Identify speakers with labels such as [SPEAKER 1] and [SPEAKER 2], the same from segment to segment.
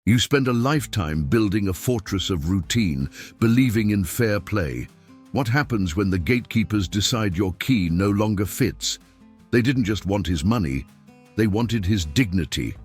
[SPEAKER 1] You spend a lifetime building a fortress of routine, believing in fair play. What happens when the gatekeepers decide your key no longer fits? They didn't just want his money, they wanted his dignity.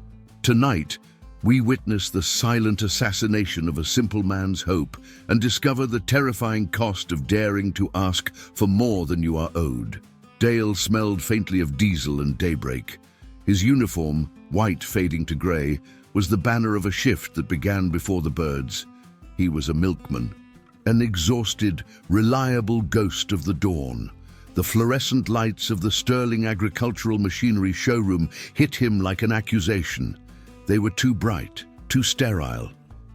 [SPEAKER 1] Tonight, we witness the silent assassination of a simple man's hope and discover the terrifying cost of daring to ask for more than you are owed. Dale smelled faintly of diesel and daybreak. His uniform, white fading to grey, was the banner of a shift that began before the birds. He was a milkman, an exhausted, reliable ghost of the dawn. The fluorescent lights of the Sterling agricultural machinery showroom hit him like an accusation. They were too bright, too sterile.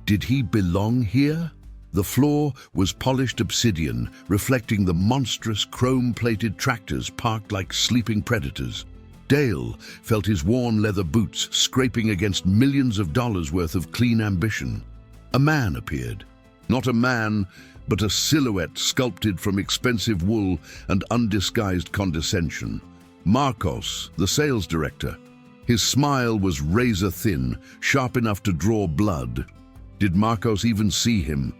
[SPEAKER 1] Did he belong here? The floor was polished obsidian, reflecting the monstrous chrome-plated tractors parked like sleeping predators. Dale felt his worn leather boots scraping against millions of dollars worth of clean ambition. A man appeared. Not a man, but a silhouette sculpted from expensive wool and undisguised condescension. Marcos, the sales director. His smile was razor-thin, sharp enough to draw blood. Did Marcos even see him?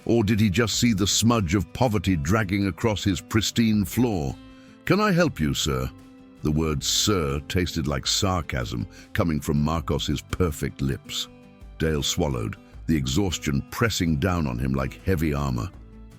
[SPEAKER 1] Or did he just see the smudge of poverty dragging across his pristine floor? "Can I help you, sir?" The word "sir" tasted like sarcasm coming from Marcos's perfect lips. Dale swallowed, the exhaustion pressing down on him like heavy armor.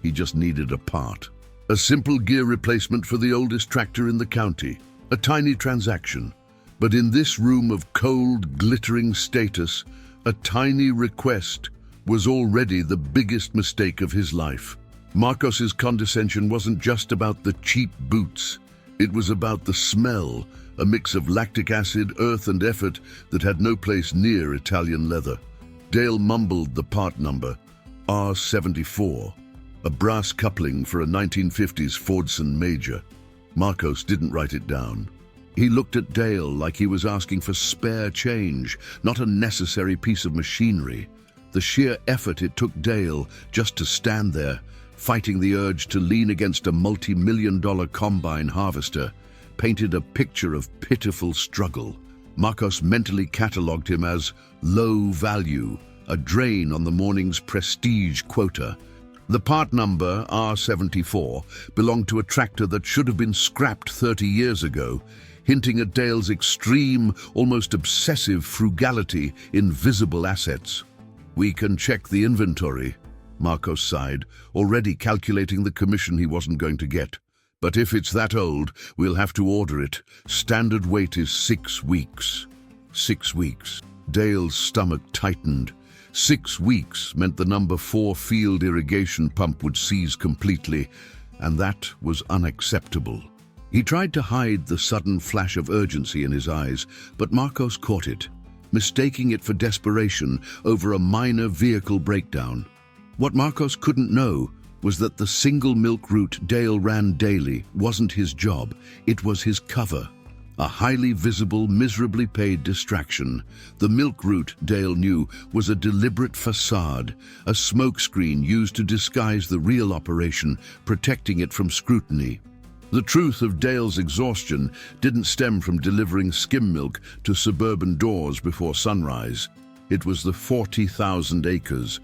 [SPEAKER 1] He just needed a part. A simple gear replacement for the oldest tractor in the county. A tiny transaction. But in this room of cold, glittering status, a tiny request was already the biggest mistake of his life. Marcos's condescension wasn't just about the cheap boots. It was about the smell, a mix of lactic acid, earth and effort that had no place near Italian leather. Dale mumbled the part number, R74, a brass coupling for a 1950s Fordson Major. Marcos didn't write it down. He looked at Dale like he was asking for spare change, not a necessary piece of machinery. The sheer effort it took Dale just to stand there, fighting the urge to lean against a multi-million-dollar combine harvester, painted a picture of pitiful struggle. Marcos mentally catalogued him as low value, a drain on the morning's prestige quota. The part number, R74, belonged to a tractor that should have been scrapped 30 years ago, hinting at Dale's extreme, almost obsessive frugality in visible assets. "We can check the inventory," Marcos sighed, already calculating the commission he wasn't going to get. "But if it's that old, we'll have to order it. Standard wait is 6 weeks. 6 weeks. Dale's stomach tightened. 6 weeks meant the number 4 field irrigation pump would seize completely, and that was unacceptable. He tried to hide the sudden flash of urgency in his eyes, but Marcos caught it, mistaking it for desperation over a minor vehicle breakdown. What Marcos couldn't know was that the single milk route Dale ran daily wasn't his job, it was his cover. A highly visible, miserably paid distraction. The milk route, Dale knew, was a deliberate facade, a smokescreen used to disguise the real operation, protecting it from scrutiny. The truth of Dale's exhaustion didn't stem from delivering skim milk to suburban doors before sunrise. It was the 40,000 acres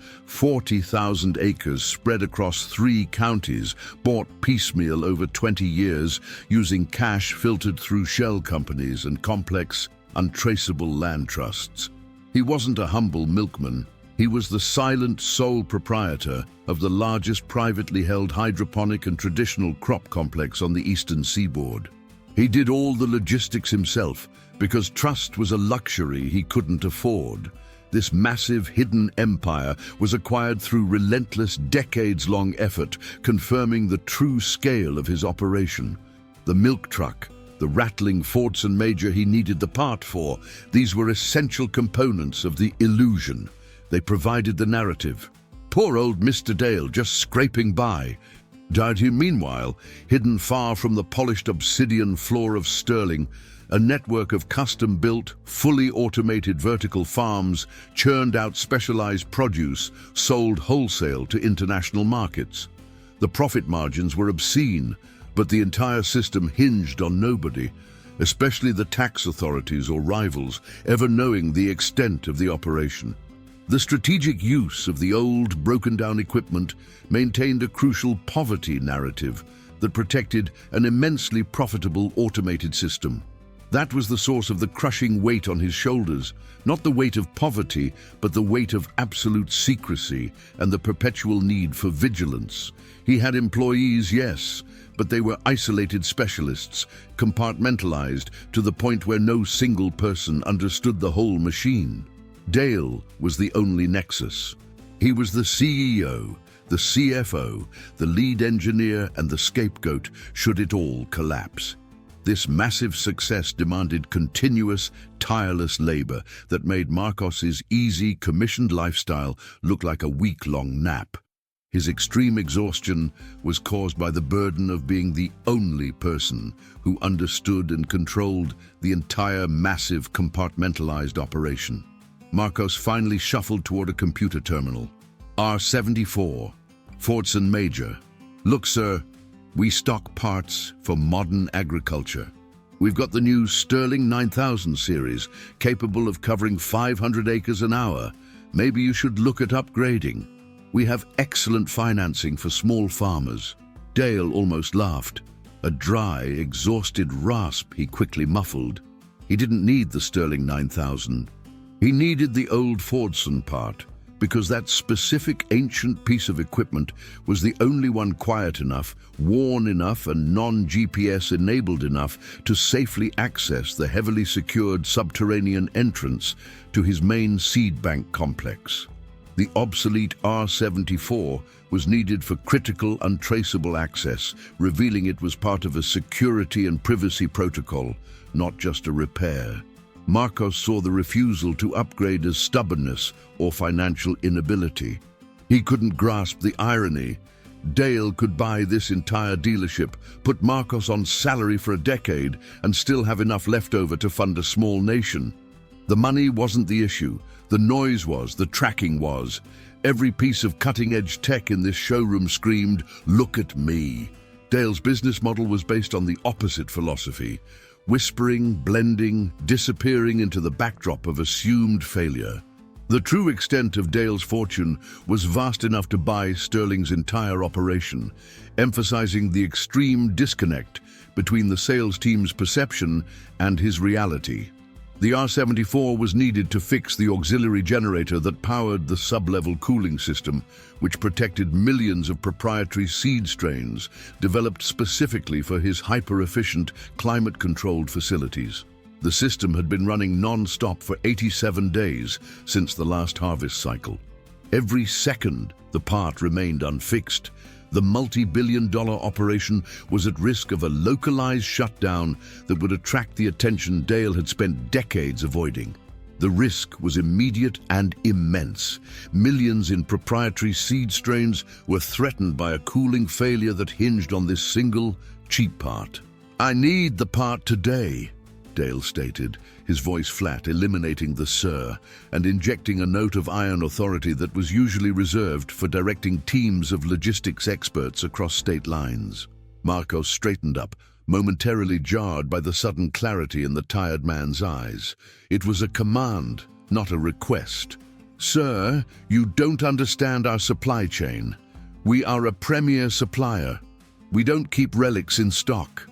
[SPEAKER 1] spread across 3 counties, bought piecemeal over 20 years, using cash filtered through shell companies and complex, untraceable land trusts. He wasn't a humble milkman. He was the silent sole proprietor of the largest privately held hydroponic and traditional crop complex on the eastern seaboard. He did all the logistics himself because trust was a luxury he couldn't afford. This massive hidden empire was acquired through relentless, decades-long effort, confirming the true scale of his operation. The milk truck, the rattling Fordson Major he needed the part for, these were essential components of the illusion. They provided the narrative. Poor old Mr. Dale just scraping by. Darty, meanwhile, hidden far from the polished obsidian floor of Sterling, a network of custom-built, fully automated vertical farms churned out specialized produce sold wholesale to international markets. The profit margins were obscene, but the entire system hinged on nobody, especially the tax authorities or rivals, ever knowing the extent of the operation. The strategic use of the old, broken-down equipment maintained a crucial poverty narrative that protected an immensely profitable automated system. That was the source of the crushing weight on his shoulders, not the weight of poverty, but the weight of absolute secrecy and the perpetual need for vigilance. He had employees, yes, but they were isolated specialists, compartmentalized to the point where no single person understood the whole machine. Dale was the only nexus. He was the CEO, the CFO, the lead engineer, and the scapegoat should it all collapse. This massive success demanded continuous, tireless labor that made Marcos's easy, commissioned lifestyle look like a week-long nap. His extreme exhaustion was caused by the burden of being the only person who understood and controlled the entire massive compartmentalized operation. Marcos finally shuffled toward a computer terminal. R74, Fordson Major. Look, sir, we stock parts for modern agriculture. We've got the new Sterling 9000 series, capable of covering 500 acres an hour. Maybe you should look at upgrading. We have excellent financing for small farmers. Dale almost laughed. A dry, exhausted rasp he quickly muffled. He didn't need the Sterling 9000. He needed the old Fordson part, because that specific ancient piece of equipment was the only one quiet enough, worn enough, and non-GPS enabled enough to safely access the heavily secured subterranean entrance to his main seed bank complex. The obsolete R74 was needed for critical, untraceable access, revealing it was part of a security and privacy protocol, not just a repair. Marcos saw the refusal to upgrade as stubbornness or financial inability. He couldn't grasp the irony. Dale could buy this entire dealership, put Marcos on salary for a decade, and still have enough left over to fund a small nation. The money wasn't the issue. The noise was, the tracking was. Every piece of cutting-edge tech in this showroom screamed, "Look at me." Dale's business model was based on the opposite philosophy. Whispering, blending, disappearing into the backdrop of assumed failure. The true extent of Dale's fortune was vast enough to buy Sterling's entire operation, emphasizing the extreme disconnect between the sales team's perception and his reality. The R74 was needed to fix the auxiliary generator that powered the sub-level cooling system, which protected millions of proprietary seed strains developed specifically for his hyper-efficient, climate-controlled facilities. The system had been running non-stop for 87 days since the last harvest cycle. Every second, the part remained unfixed. The multi-billion-dollar operation was at risk of a localized shutdown that would attract the attention Dale had spent decades avoiding. The risk was immediate and immense. Millions in proprietary seed strains were threatened by a cooling failure that hinged on this single, cheap part. "I need the part today," Dale stated, his voice flat, eliminating the "sir" and injecting a note of iron authority that was usually reserved for directing teams of logistics experts across state lines. Marcos straightened up, momentarily jarred by the sudden clarity in the tired man's eyes. It was a command, not a request. "Sir, you don't understand our supply chain. We are a premier supplier. We don't keep relics in stock."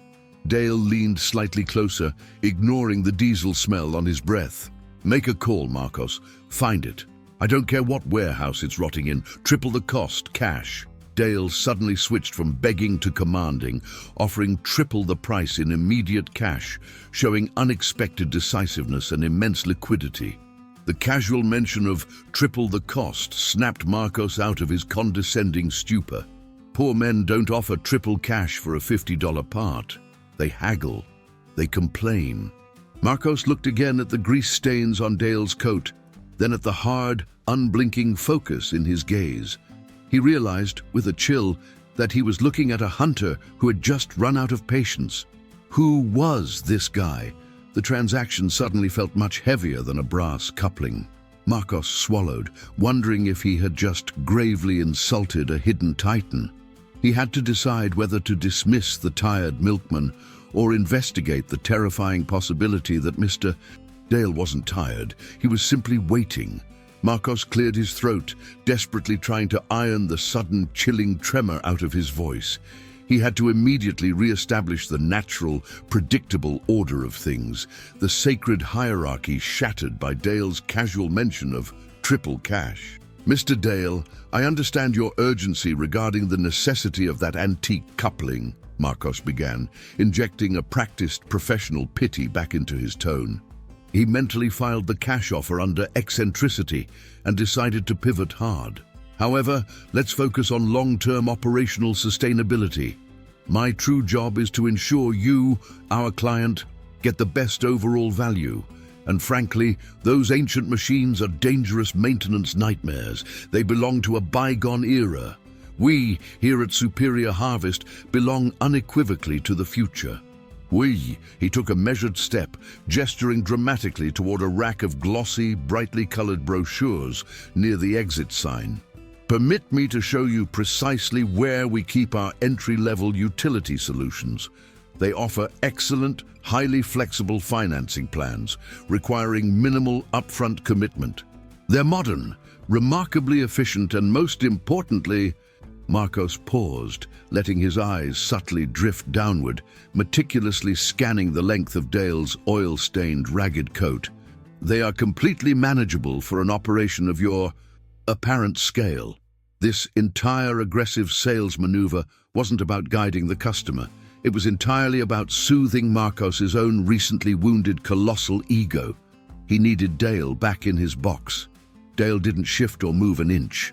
[SPEAKER 1] Dale leaned slightly closer, ignoring the diesel smell on his breath. "Make a call, Marcos. Find it. I don't care what warehouse it's rotting in. Triple the cost, cash." Dale suddenly switched from begging to commanding, offering triple the price in immediate cash, showing unexpected decisiveness and immense liquidity. The casual mention of triple the cost snapped Marcos out of his condescending stupor. Poor men don't offer triple cash for a $50 part. They haggle. They complain. Marcos looked again at the grease stains on Dale's coat, then at the hard, unblinking focus in his gaze. He realized, with a chill, that he was looking at a hunter who had just run out of patience. Who was this guy? The transaction suddenly felt much heavier than a brass coupling. Marcos swallowed, wondering if he had just gravely insulted a hidden titan. He had to decide whether to dismiss the tired milkman or investigate the terrifying possibility that Mr. Dale wasn't tired. He was simply waiting. Marcos cleared his throat, desperately trying to iron the sudden, chilling tremor out of his voice. He had to immediately re-establish the natural, predictable order of things, the sacred hierarchy shattered by Dale's casual mention of triple cash. "Mr. Dale, I understand your urgency regarding the necessity of that antique coupling," Marcos began, injecting a practiced professional pity back into his tone. He mentally filed the cash offer under eccentricity and decided to pivot hard. "However, let's focus on long-term operational sustainability. My true job is to ensure you, our client, get the best overall value. And frankly, those ancient machines are dangerous maintenance nightmares. They belong to a bygone era. We, here at Superior Harvest, belong unequivocally to the future." He took a measured step, gesturing dramatically toward a rack of glossy, brightly colored brochures near the exit sign. "Permit me to show you precisely where we keep our entry-level utility solutions. They offer excellent, highly flexible financing plans, requiring minimal upfront commitment. They're modern, remarkably efficient, and most importantly—" Marcos paused, letting his eyes subtly drift downward, meticulously scanning the length of Dale's oil-stained, ragged coat. "They are completely manageable for an operation of your apparent scale." This entire aggressive sales maneuver wasn't about guiding the customer. It was entirely about soothing Marcos's own recently wounded colossal ego. He needed Dale back in his box. Dale didn't shift or move an inch.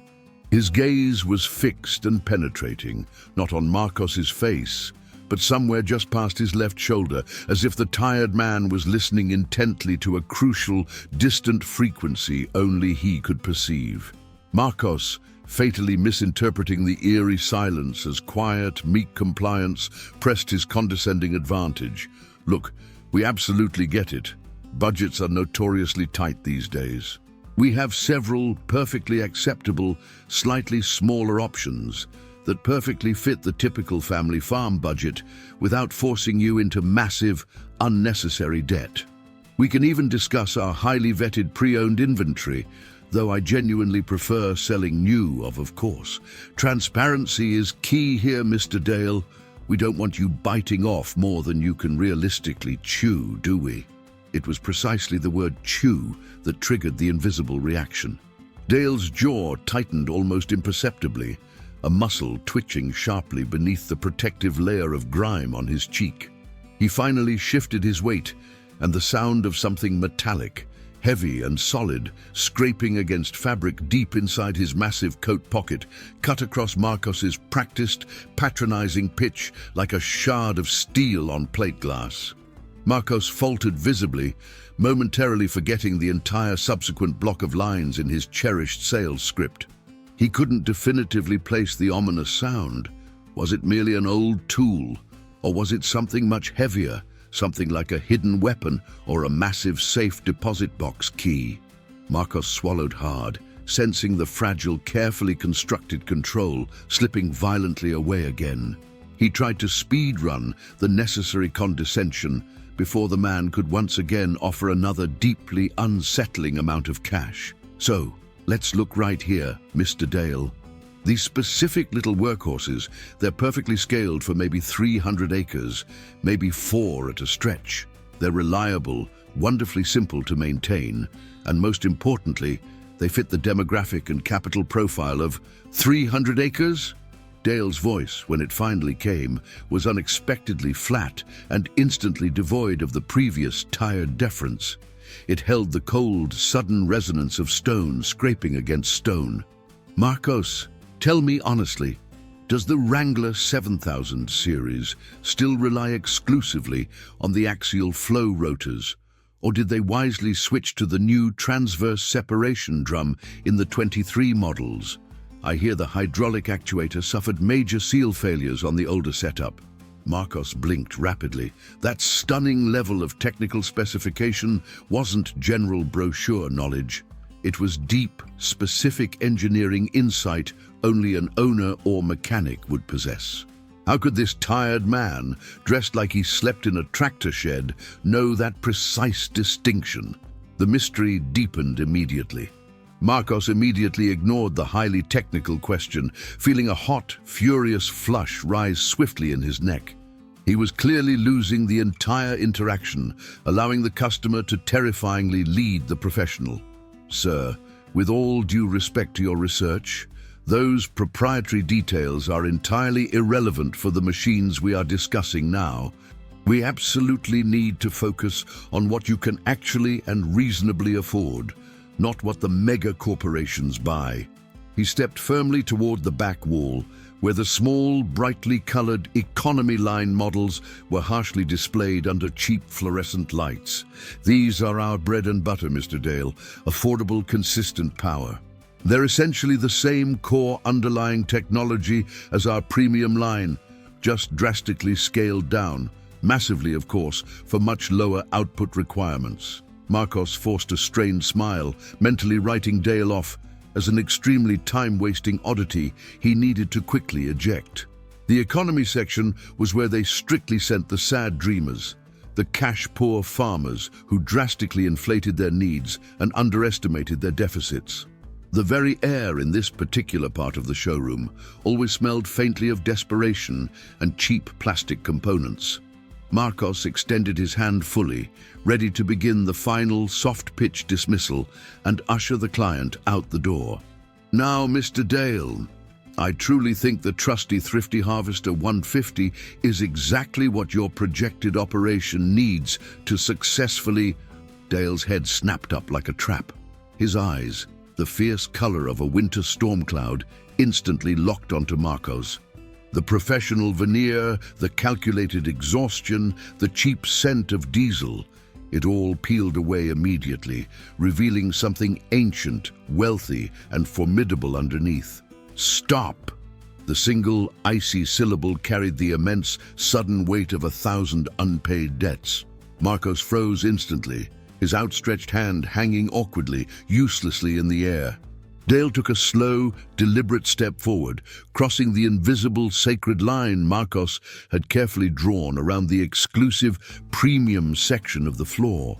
[SPEAKER 1] His gaze was fixed and penetrating, not on Marcos's face, but somewhere just past his left shoulder, as if the tired man was listening intently to a crucial, distant frequency only he could perceive. Marcos, fatally misinterpreting the eerie silence as quiet, meek compliance, pressed his condescending advantage. "Look, we absolutely get it. Budgets are notoriously tight these days. We have several perfectly acceptable, slightly smaller options that perfectly fit the typical family farm budget without forcing you into massive, unnecessary debt. We can even discuss our highly vetted pre-owned inventory, though I genuinely prefer selling new of course. Transparency is key here, Mr. Dale. We don't want you biting off more than you can realistically chew, do we?" It was precisely the word chew that triggered the invisible reaction. Dale's jaw tightened almost imperceptibly, a muscle twitching sharply beneath the protective layer of grime on his cheek. He finally shifted his weight, and the sound of something metallic, heavy and solid, scraping against fabric deep inside his massive coat pocket, cut across Marcos's practiced, patronizing pitch like a shard of steel on plate glass. Marcos faltered visibly, momentarily forgetting the entire subsequent block of lines in his cherished sales script. He couldn't definitively place the ominous sound. Was it merely an old tool, or was it something much heavier, something like a hidden weapon or a massive safe deposit box key? Marcos swallowed hard, sensing the fragile, carefully constructed control slipping violently away again. He tried to speed-run the necessary condescension before the man could once again offer another deeply unsettling amount of cash. "So, let's look right here, Mr. Dale. These specific little workhorses, they're perfectly scaled for maybe 300 acres, maybe 4 at a stretch. They're reliable, wonderfully simple to maintain, and most importantly, they fit the demographic and capital profile of 300 acres? Dale's voice, when it finally came, was unexpectedly flat and instantly devoid of the previous tired deference. It held the cold, sudden resonance of stone scraping against stone. "Marcos, tell me honestly, does the Wrangler 7000 series still rely exclusively on the axial flow rotors, or did they wisely switch to the new transverse separation drum in the 23 models? I hear the hydraulic actuator suffered major seal failures on the older setup." Marcos blinked rapidly. That stunning level of technical specification wasn't general brochure knowledge. It was deep, specific engineering insight only an owner or mechanic would possess. How could this tired man, dressed like he slept in a tractor shed, know that precise distinction? The mystery deepened immediately. Marcos immediately ignored the highly technical question, feeling a hot, furious flush rise swiftly in his neck. He was clearly losing the entire interaction, allowing the customer to terrifyingly lead the professional. Sir, with all due respect to your research, those proprietary details are entirely irrelevant for the machines we are discussing now. We absolutely need to focus on what you can actually and reasonably afford, not what the mega corporations buy. He stepped firmly toward the back wall, where the small, brightly colored economy line models were harshly displayed under cheap fluorescent lights. These are our bread and butter, Mr. Dale, affordable, consistent power. They're essentially the same core underlying technology as our premium line, just drastically scaled down, massively, of course, for much lower output requirements. Marcos forced a strained smile, mentally writing Dale off as an extremely time-wasting oddity he needed to quickly eject. The economy section was where they strictly sent the sad dreamers, the cash-poor farmers who drastically inflated their needs and underestimated their deficits. The very air in this particular part of the showroom always smelled faintly of desperation and cheap plastic components. Marcos extended his hand fully, ready to begin the final soft-pitch dismissal and usher the client out the door. Now, Mr. Dale, I truly think the trusty Thrifty Harvester 150 is exactly what your projected operation needs to successfully... Dale's head snapped up like a trap. His eyes, the fierce color of a winter storm cloud, instantly locked onto Marcos. The professional veneer, the calculated exhaustion, the cheap scent of diesel, it all peeled away immediately, revealing something ancient, wealthy, and formidable underneath. Stop! The single, icy syllable carried the immense, sudden weight of 1,000 unpaid debts. Marcos froze instantly, his outstretched hand hanging awkwardly, uselessly in the air. Dale took a slow, deliberate step forward, crossing the invisible sacred line Marcos had carefully drawn around the exclusive premium section of the floor.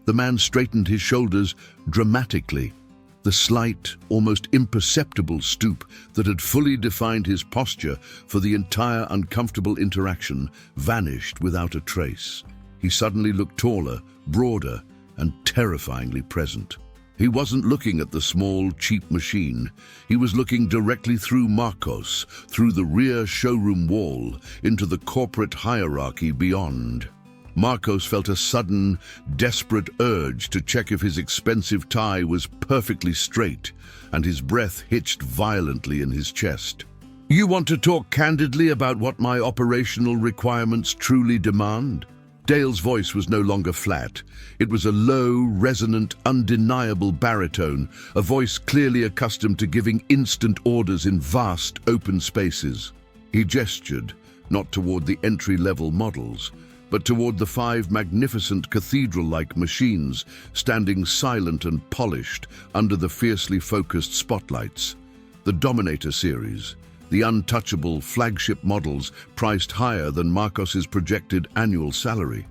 [SPEAKER 1] The man straightened his shoulders dramatically. The slight, almost imperceptible stoop that had fully defined his posture for the entire uncomfortable interaction vanished without a trace. He suddenly looked taller, broader, and terrifyingly present. He wasn't looking at the small, cheap machine. He was looking directly through Marcos, through the rear showroom wall, into the corporate hierarchy beyond. Marcos felt a sudden, desperate urge to check if his expensive tie was perfectly straight, and his breath hitched violently in his chest. You want to talk candidly about what my operational requirements truly demand? Dale's voice was no longer flat. It was a low, resonant, undeniable baritone, a voice clearly accustomed to giving instant orders in vast, open spaces. He gestured, not toward the entry-level models, but toward the 5 magnificent cathedral-like machines standing silent and polished under the fiercely focused spotlights. The Dominator series, the untouchable flagship models priced higher than Marcos's projected annual salary.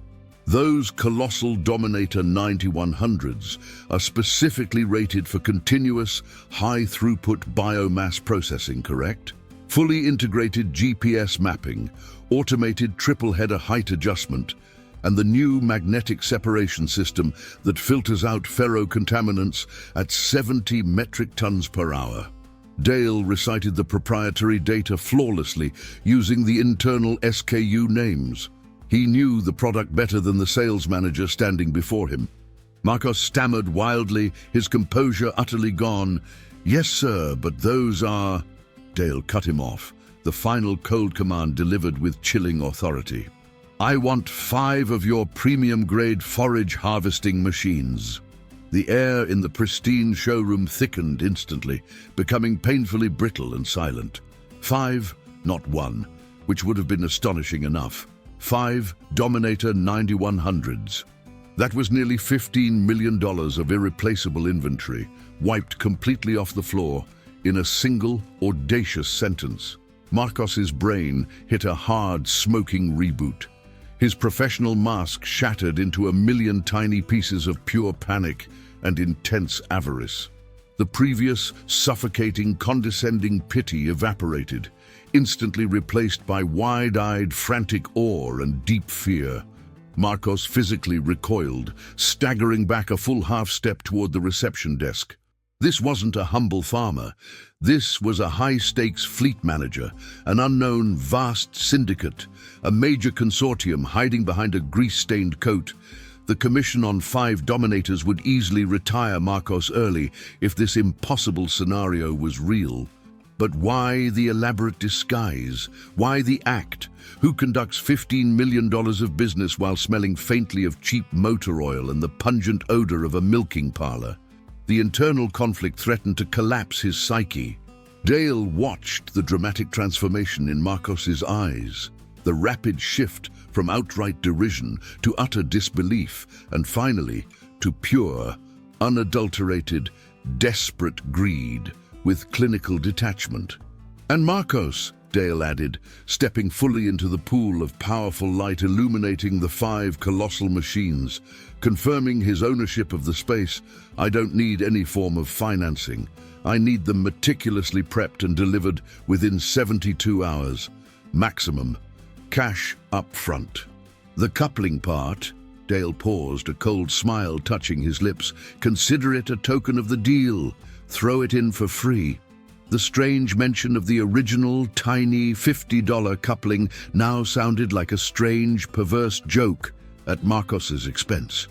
[SPEAKER 1] Those colossal Dominator 9100s are specifically rated for continuous, high-throughput biomass processing, correct? Fully integrated GPS mapping, automated triple-header height adjustment, and the new magnetic separation system that filters out ferrocontaminants at 70 metric tons per hour. Dale recited the proprietary data flawlessly, using the internal SKU names. He knew the product better than the sales manager standing before him. Marcos stammered wildly, his composure utterly gone. Yes, sir, but those are... Dale cut him off, the final cold command delivered with chilling authority. I want 5 of your premium-grade forage harvesting machines. The air in the pristine showroom thickened instantly, becoming painfully brittle and silent. 5, not 1, which would have been astonishing enough. 5 Dominator 9100s. That was nearly $15 million of irreplaceable inventory, wiped completely off the floor in a single, audacious sentence. Marcos's brain hit a hard, smoking reboot. His professional mask shattered into a million tiny pieces of pure panic and intense avarice. The The previous suffocating, condescending pity evaporated, instantly replaced by wide-eyed, frantic awe and deep fear. Marcos physically recoiled, staggering back a full half-step toward the reception desk. This wasn't a humble farmer. This was a high-stakes fleet manager, an unknown vast syndicate, a major consortium hiding behind a grease-stained coat. The commission on 5 dominators would easily retire Marcos early if this impossible scenario was real. But why the elaborate disguise? Why the act? Who conducts $15 million of business while smelling faintly of cheap motor oil and the pungent odor of a milking parlor? The internal conflict threatened to collapse his psyche. Dale watched the dramatic transformation in Marcos's eyes, the rapid shift from outright derision to utter disbelief, and finally to pure, unadulterated, desperate greed with clinical detachment. "And Marcos," Dale added, stepping fully into the pool of powerful light illuminating the 5 colossal machines, confirming his ownership of the space, "I don't need any form of financing. I need them meticulously prepped and delivered within 72 hours. Maximum. Cash up front." "The coupling part," Dale paused, a cold smile touching his lips. "Consider it a token of the deal. Throw it in for free." The strange mention of the original, tiny $50 coupling now sounded like a strange, perverse joke at Marcos's expense.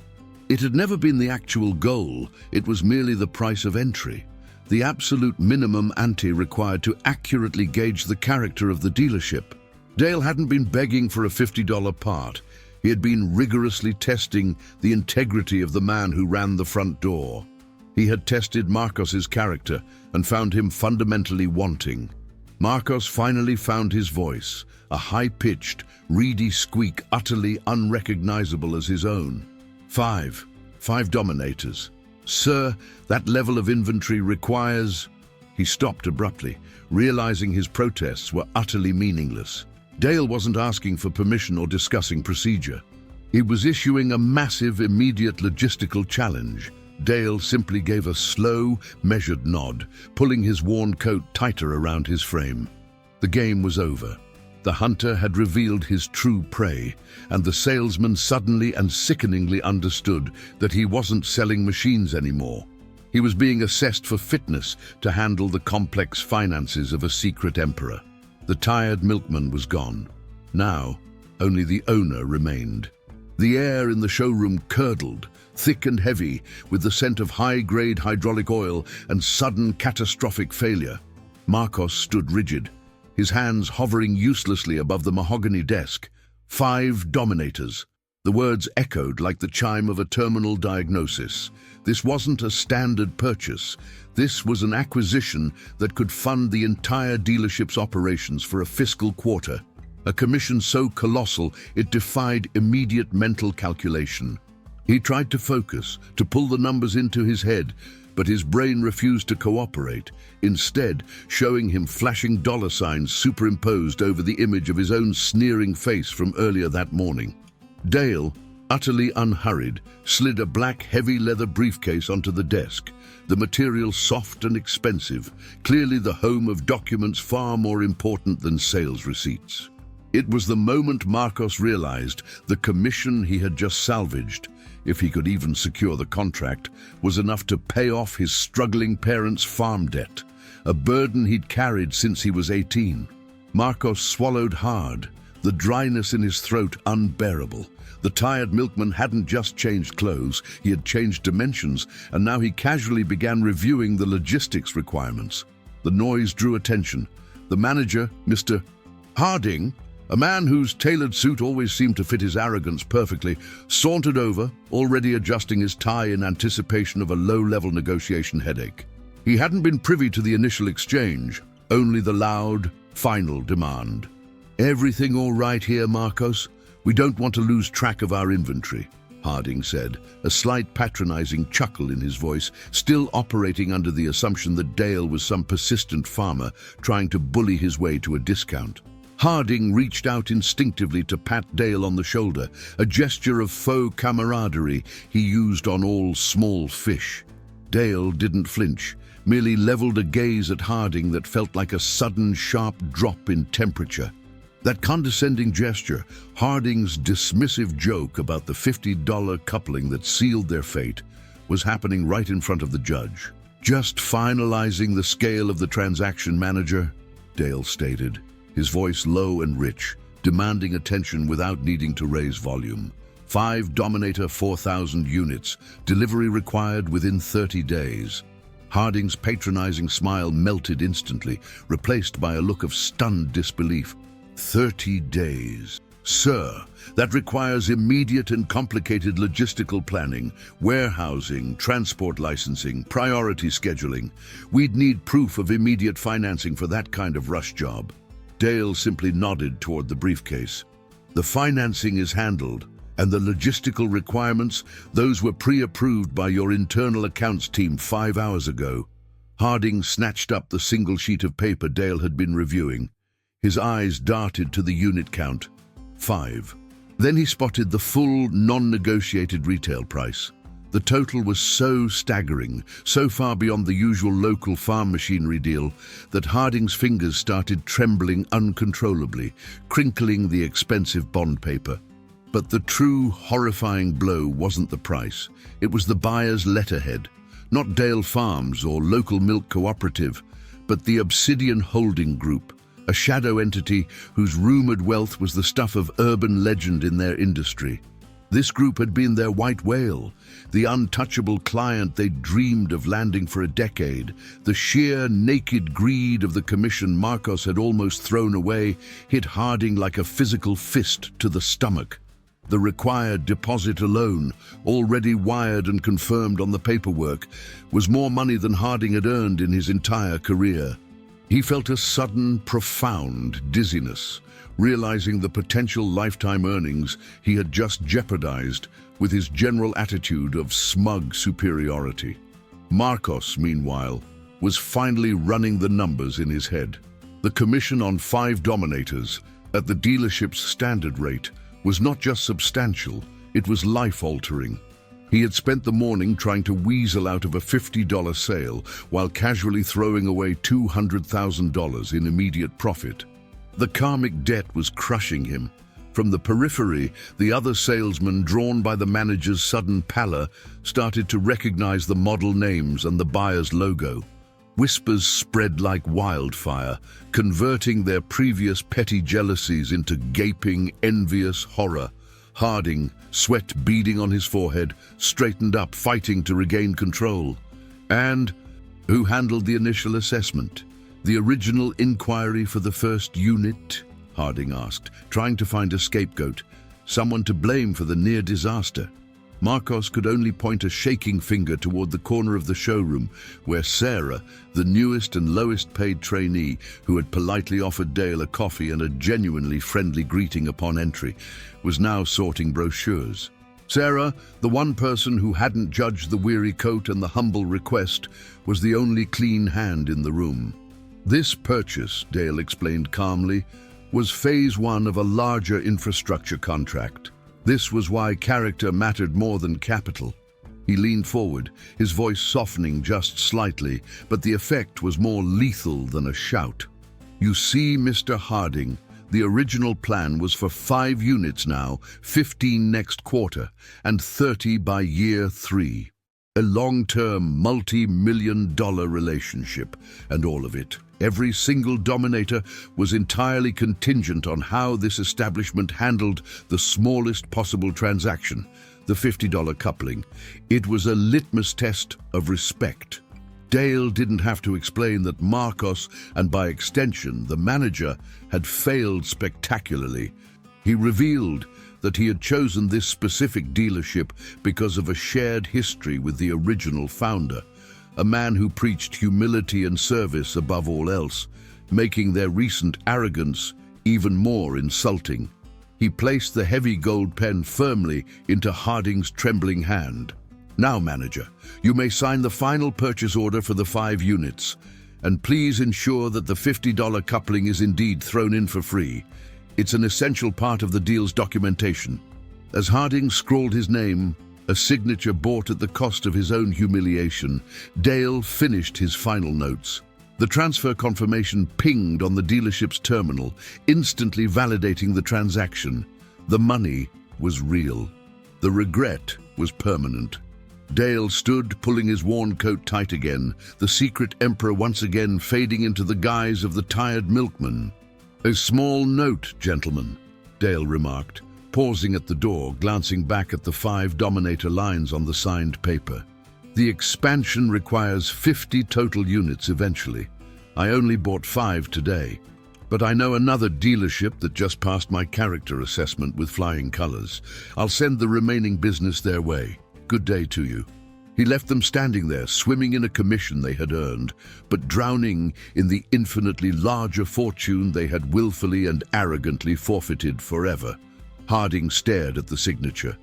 [SPEAKER 1] It had never been the actual goal, it was merely the price of entry, the absolute minimum ante required to accurately gauge the character of the dealership. Dale hadn't been begging for a $50 part. He had been rigorously testing the integrity of the man who ran the front door. He had tested Marcos's character and found him fundamentally wanting. Marcos finally found his voice, a high-pitched, reedy squeak utterly unrecognizable as his own. Five dominators. "Sir, that level of inventory requires—" He stopped abruptly, realizing his protests were utterly meaningless. Dale wasn't asking for permission or discussing procedure. He was issuing a massive, immediate logistical challenge. Dale simply gave a slow, measured nod, pulling his worn coat tighter around his frame. The game was over. The hunter had revealed his true prey, and the salesman suddenly and sickeningly understood that he wasn't selling machines anymore. He was being assessed for fitness to handle the complex finances of a secret emperor. The tired milkman was gone. Now, only the owner remained. The air in the showroom curdled, thick and heavy, with the scent of high-grade hydraulic oil and sudden catastrophic failure. Marcos stood rigid, his hands hovering uselessly above the mahogany desk. 5 dominators. The words echoed like the chime of a terminal diagnosis. This wasn't a standard purchase. This was an acquisition that could fund the entire dealership's operations for a fiscal quarter. A commission so colossal it defied immediate mental calculation. He tried to focus, to pull the numbers into his head, but his brain refused to cooperate, instead showing him flashing dollar signs superimposed over the image of his own sneering face from earlier that morning. Dale, utterly unhurried, slid a black heavy leather briefcase onto the desk, the material soft and expensive, clearly the home of documents far more important than sales receipts. It was the moment Marcos realized the commission he had just salvaged, if he could even secure the contract, was enough to pay off his struggling parents' farm debt, a burden he'd carried since he was 18. Marcos swallowed hard, the dryness in his throat unbearable. The tired milkman hadn't just changed clothes, he had changed dimensions, and now he casually began reviewing the logistics requirements. The noise drew attention. The manager, Mr. Harding, a man whose tailored suit always seemed to fit his arrogance perfectly, sauntered over, already adjusting his tie in anticipation of a low-level negotiation headache. He hadn't been privy to the initial exchange, only the loud, final demand. "Everything all right here, Marcos? We don't want to lose track of our inventory," Harding said, a slight patronizing chuckle in his voice, still operating under the assumption that Dale was some persistent farmer trying to bully his way to a discount. Harding reached out instinctively to pat Dale on the shoulder, a gesture of faux camaraderie he used on all small fish. Dale didn't flinch, merely leveled a gaze at Harding that felt like a sudden, sharp drop in temperature. That condescending gesture, Harding's dismissive joke about the $50 coupling that sealed their fate, was happening right in front of the judge. "Just finalizing the scale of the transaction, manager," Dale stated, his voice low and rich, demanding attention without needing to raise volume. 5 Dominator 4,000 units, delivery required within 30 days. Harding's patronizing smile melted instantly, replaced by a look of stunned disbelief. 30 days. Sir, that requires immediate and complicated logistical planning, warehousing, transport licensing, priority scheduling. We'd need proof of immediate financing for that kind of rush job. Dale simply nodded toward the briefcase. The financing is handled, and the logistical requirements, those were pre-approved by your internal accounts team 5 hours ago. Harding snatched up the single sheet of paper Dale had been reviewing. His eyes darted to the unit count. 5. Then he spotted the full, non-negotiated retail price. The total was so staggering, so far beyond the usual local farm machinery deal, that Harding's fingers started trembling uncontrollably, crinkling the expensive bond paper. But the true, horrifying blow wasn't the price. It was the buyer's letterhead. Not Dale Farms or local milk cooperative, but the Obsidian Holding Group, a shadow entity whose rumored wealth was the stuff of urban legend in their industry. This group had been their white whale, the untouchable client they'd dreamed of landing for a decade. The sheer, naked greed of the commission Marcos had almost thrown away hit Harding like a physical fist to the stomach. The required deposit alone, already wired and confirmed on the paperwork, was more money than Harding had earned in his entire career. He felt a sudden, profound dizziness, realizing the potential lifetime earnings he had just jeopardized with his general attitude of smug superiority. Marcos, meanwhile, was finally running the numbers in his head. The commission on 5 Dominators, at the dealership's standard rate, was not just substantial, it was life-altering. He had spent the morning trying to weasel out of a $50 sale while casually throwing away $200,000 in immediate profit. The karmic debt was crushing him. From the periphery, the other salesmen, drawn by the manager's sudden pallor, started to recognize the model names and the buyer's logo. Whispers spread like wildfire, converting their previous petty jealousies into gaping, envious horror. Harding, sweat beading on his forehead, straightened up, fighting to regain control. "And who handled the initial assessment? The original inquiry for the first unit?" Harding asked, trying to find a scapegoat, someone to blame for the near disaster. Marcos could only point a shaking finger toward the corner of the showroom, where Sarah, the newest and lowest-paid trainee, who had politely offered Dale a coffee and a genuinely friendly greeting upon entry, was now sorting brochures. Sarah, the one person who hadn't judged the weary coat and the humble request, was the only clean hand in the room. This purchase, Dale explained calmly, was phase 1 of a larger infrastructure contract. This was why character mattered more than capital. He leaned forward, his voice softening just slightly, but the effect was more lethal than a shout. "You see, Mr. Harding, the original plan was for 5 units now, 15 next quarter, and 30 by year 3. A long-term, multi-million-dollar relationship, and all of it, every single Dominator, was entirely contingent on how this establishment handled the smallest possible transaction, the $50 coupling. It was a litmus test of respect. Dale didn't have to explain that Marcos, and by extension the manager, had failed spectacularly. He revealed that he had chosen this specific dealership because of a shared history with the original founder, a man who preached humility and service above all else, making their recent arrogance even more insulting. He placed the heavy gold pen firmly into Harding's trembling hand. "Now, manager, you may sign the final purchase order for the 5 units, and please ensure that the $50 coupling is indeed thrown in for free. It's an essential part of the deal's documentation." As Harding scrawled his name, a signature bought at the cost of his own humiliation, Dale finished his final notes. The transfer confirmation pinged on the dealership's terminal, instantly validating the transaction. The money was real. The regret was permanent. Dale stood, pulling his worn coat tight again, the secret emperor once again fading into the guise of the tired milkman. "A small note, gentlemen," Dale remarked, pausing at the door, glancing back at the 5 Dominator lines on the signed paper. "The expansion requires 50 total units eventually. I only bought 5 today. But I know another dealership that just passed my character assessment with flying colors. I'll send the remaining business their way. Good day to you." He left them standing there, swimming in a commission they had earned, but drowning in the infinitely larger fortune they had willfully and arrogantly forfeited forever. Harding stared at the signature,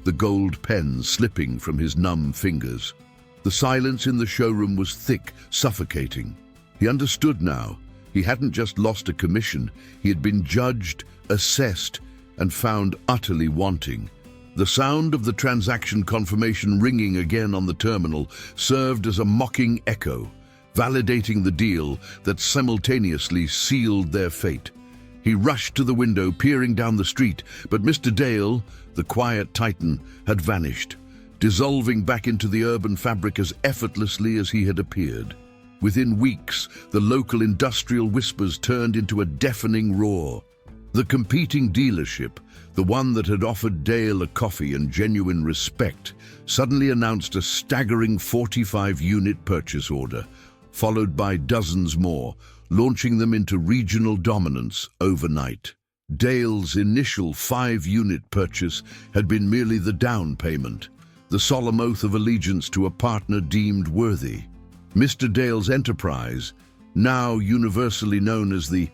[SPEAKER 1] the gold pen slipping from his numb fingers. The silence in the showroom was thick, suffocating. He understood now. He hadn't just lost a commission, he had been judged, assessed, and found utterly wanting. The sound of the transaction confirmation ringing again on the terminal served as a mocking echo, validating the deal that simultaneously sealed their fate. He rushed to the window, peering down the street, but Mr. Dale, the quiet titan, had vanished, dissolving back into the urban fabric as effortlessly as he had appeared. Within weeks, the local industrial whispers turned into a deafening roar. The competing dealership, the one that had offered Dale a coffee and genuine respect, suddenly announced a staggering 45-unit purchase order, followed by dozens more, launching them into regional dominance overnight. Dale's initial 5-unit purchase had been merely the down payment, the solemn oath of allegiance to a partner deemed worthy. Mr. Dale's enterprise, now universally known as the